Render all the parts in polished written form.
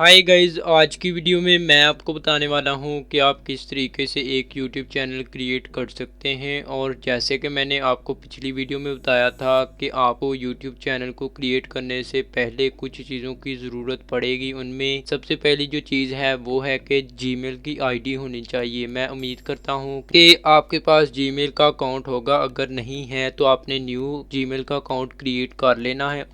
हाय guys, आज की video में मैं आपको बताने वाला हूं कि आप किस तरीके से एक YouTube चैनल क्रिएट कर सकते हैं। और जैसे कि मैंने आपको पिछली वीडियो में बताया था कि आपको YouTube चैनल को क्रिएट करने से पहले कुछ चीज़ों की ज़रूरत पड़ेगी। उनमें सबसे पहली जो चीज़ है वो है कि Gmail की ID होनी चाहिए। मैं उम्मीद करता हूँ कि आपके पास Gmail का अकाउंट होगा। अगर नहीं है तो आपने न्यू Gmail का अकाउंट क्रिएट कर लेना है।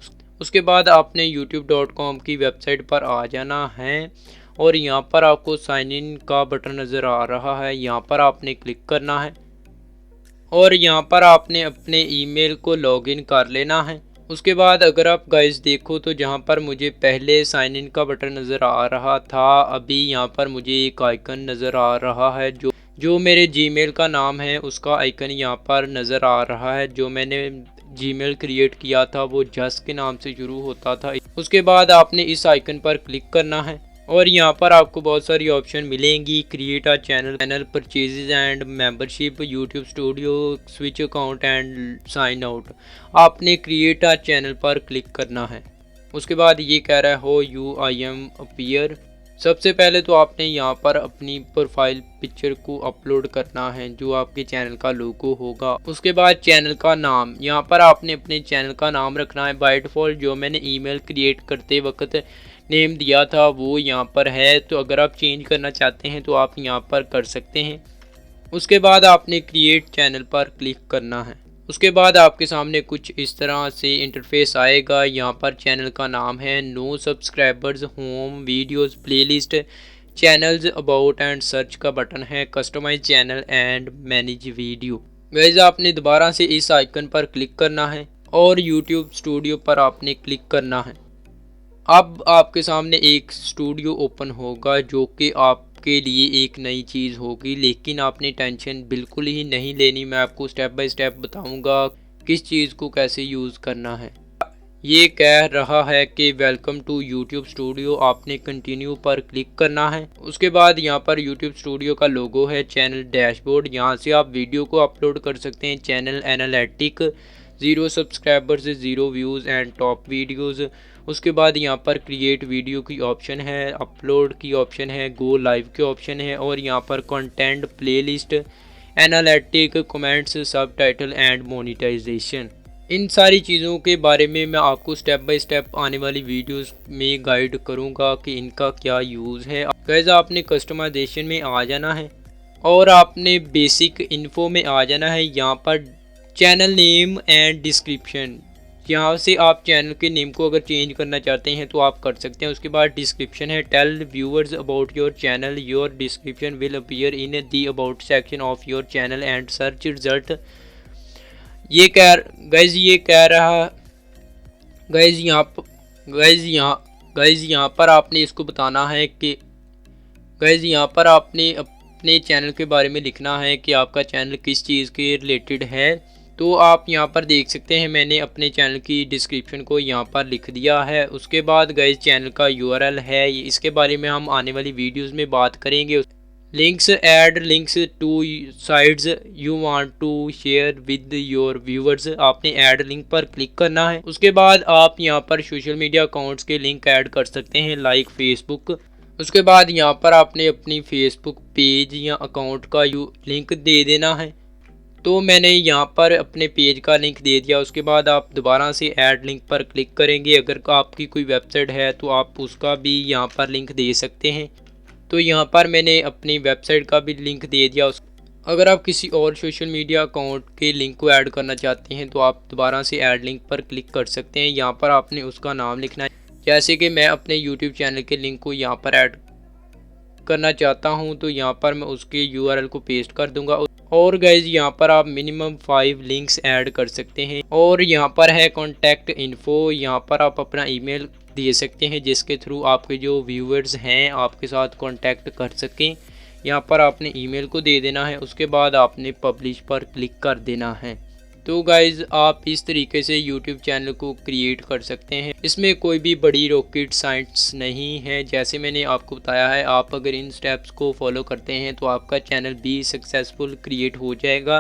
उसके बाद आपने youtube.com की वेबसाइट पर आ जाना है और यहाँ पर आपको साइन इन का बटन नज़र आ रहा है। यहाँ पर आपने क्लिक करना है और यहाँ पर आपने अपने ईमेल को लॉगिन कर लेना है। उसके बाद अगर आप गाइस देखो तो जहाँ पर मुझे पहले साइन इन का बटन नज़र आ रहा था, अभी यहाँ पर मुझे एक आइकन नज़र आ रहा है जो मेरे जीमेल का नाम है उसका आइकन यहाँ पर नज़र आ रहा है। जो मैंने जीमेल क्रिएट किया था वो जस के नाम से शुरू होता था। उसके बाद आपने इस आइकन पर क्लिक करना है और यहाँ पर आपको बहुत सारी ऑप्शन मिलेंगी। Create a channel, purchases and membership, YouTube studio, switch account and sign out. आपने क्रिएट अ चैनल पर क्लिक करना है। उसके बाद ये कह रहा है हो यू आई एम अपीयर। सबसे पहले तो आपने यहाँ पर अपनी प्रोफाइल पिक्चर को अपलोड करना है जो आपके चैनल का लोगो होगा। उसके बाद चैनल का नाम, यहाँ पर आपने अपने चैनल का नाम रखना है। बाय डिफ़ॉल्ट जो मैंने ईमेल क्रिएट करते वक्त नेम दिया था वो यहाँ पर है, तो अगर आप चेंज करना चाहते हैं तो आप यहाँ पर कर सकते हैं। उसके बाद आपने क्रिएट चैनल पर क्लिक करना है। उसके बाद आपके सामने कुछ इस तरह से इंटरफेस आएगा। यहाँ पर चैनल का नाम है no subscribers, home, videos, playlist, channels, about and search का बटन है, customize channel and manage video. Guys आपने दोबारा से इस आइकन पर क्लिक करना है और यूट्यूब स्टूडियो पर आपने क्लिक करना है। अब आपके सामने एक स्टूडियो ओपन होगा जो कि आपके लिए एक नई चीज़ होगी, लेकिन आपने टेंशन बिल्कुल ही नहीं लेनी। मैं आपको स्टेप बाय स्टेप बताऊंगा किस चीज़ को कैसे यूज़ करना है। ये कह रहा है कि वेलकम टू यूट्यूब स्टूडियो, आपने कंटिन्यू पर क्लिक करना है। उसके बाद यहाँ पर यूट्यूब स्टूडियो का लोगो है, चैनल डैशबोर्ड, यहाँ से आप वीडियो को अपलोड कर सकते हैं। Channel analytic, 0 subscribers, 0 views and top videos. उसके बाद यहाँ पर क्रिएट वीडियो की ऑप्शन है, अपलोड की ऑप्शन है, गो लाइव की ऑप्शन है और यहाँ पर कंटेंट, प्लेलिस्ट, एनालिटिक, कमेंट्स, सब टाइटल एंड मोनेटाइजेशन। इन सारी चीज़ों के बारे में मैं आपको स्टेप बाय स्टेप आने वाली वीडियोस में गाइड करूँगा कि इनका क्या यूज़ है। गाइस आपने कस्टमाइजेशन में आ जाना है और आपने बेसिक इन्फो में आ जाना है। यहाँ पर चैनल नेम एंड डिस्क्रिप्शन, यहाँ से आप चैनल के नेम को अगर चेंज करना चाहते हैं तो आप कर सकते हैं। उसके बाद डिस्क्रिप्शन है, tell viewers about your channel, your description will appear in the about section of your channel and search result. ये कह रहा गाइज यहाँ पर आपने इसको बताना है कि गाइज यहाँ पर आपने अपने चैनल के बारे में लिखना है कि आपका चैनल किस चीज़ के रिलेटेड है। तो आप यहाँ पर देख सकते हैं मैंने अपने चैनल की डिस्क्रिप्शन को यहाँ पर लिख दिया है। उसके बाद गाइज चैनल का यूआरएल है, इसके बारे में हम आने वाली वीडियोस में बात करेंगे। Links, add links to sites you want to share with your viewers, आपने ऐड लिंक पर क्लिक करना है। उसके बाद आप यहाँ पर सोशल मीडिया अकाउंट्स के लिंक ऐड कर सकते हैं, लाइक फेसबुक। उसके बाद यहाँ पर आपने अपनी फेसबुक पेज या अकाउंट का लिंक दे देना है। तो मैंने यहाँ पर अपने पेज का लिंक दे दिया। उसके बाद आप दोबारा से ऐड लिंक पर क्लिक करेंगे। अगर आपकी कोई वेबसाइट है तो आप उसका भी यहाँ पर लिंक दे सकते हैं। तो यहाँ पर मैंने अपनी वेबसाइट का भी लिंक दे दिया। अगर आप किसी और सोशल मीडिया अकाउंट के लिंक को ऐड करना चाहते हैं तो आप दोबारा से ऐड लिंक पर क्लिक कर सकते हैं। यहाँ पर आपने उसका नाम लिखना है, जैसे कि मैं अपने यूट्यूब चैनल के लिंक को यहाँ पर ऐड करना चाहता हूँ तो यहाँ पर मैं उसके यूआरएल को पेस्ट कर दूंगा। और गाइज यहाँ पर आप मिनिमम 5 लिंक्स ऐड कर सकते हैं। और यहाँ पर है कॉन्टैक्ट इन्फो, यहाँ पर आप अपना ईमेल दे सकते हैं जिसके थ्रू आपके जो व्यूअर्स हैं आपके साथ कांटेक्ट कर सकें। यहाँ पर आपने ईमेल को दे देना है। उसके बाद आपने पब्लिश पर क्लिक कर देना है। तो गाइज़ आप इस तरीके से YouTube चैनल को क्रिएट कर सकते हैं। इसमें कोई भी बड़ी रॉकेट साइंस नहीं है। जैसे मैंने आपको बताया है, आप अगर इन स्टेप्स को फॉलो करते हैं तो आपका चैनल भी सक्सेसफुल क्रिएट हो जाएगा।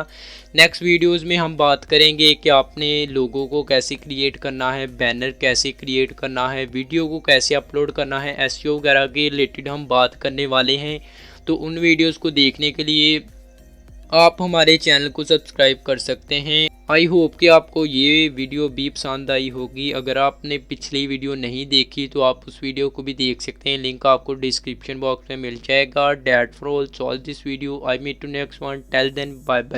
नेक्स्ट वीडियोस में हम बात करेंगे कि आपने लोगों को कैसे क्रिएट करना है, बैनर कैसे क्रिएट करना है, वीडियो को कैसे अपलोड करना है, एसईओ वगैरह के रिलेटेड हम बात करने वाले हैं। तो उन वीडियोज़ को देखने के लिए आप हमारे चैनल को सब्सक्राइब कर सकते हैं। आई होप कि आपको ये वीडियो भी पसंद आई होगी। अगर आपने पिछली वीडियो नहीं देखी तो आप उस वीडियो को भी देख सकते हैं, लिंक आपको डिस्क्रिप्शन बॉक्स में मिल जाएगा। That's for all, solve this video. I meet to next one, till then bye bye.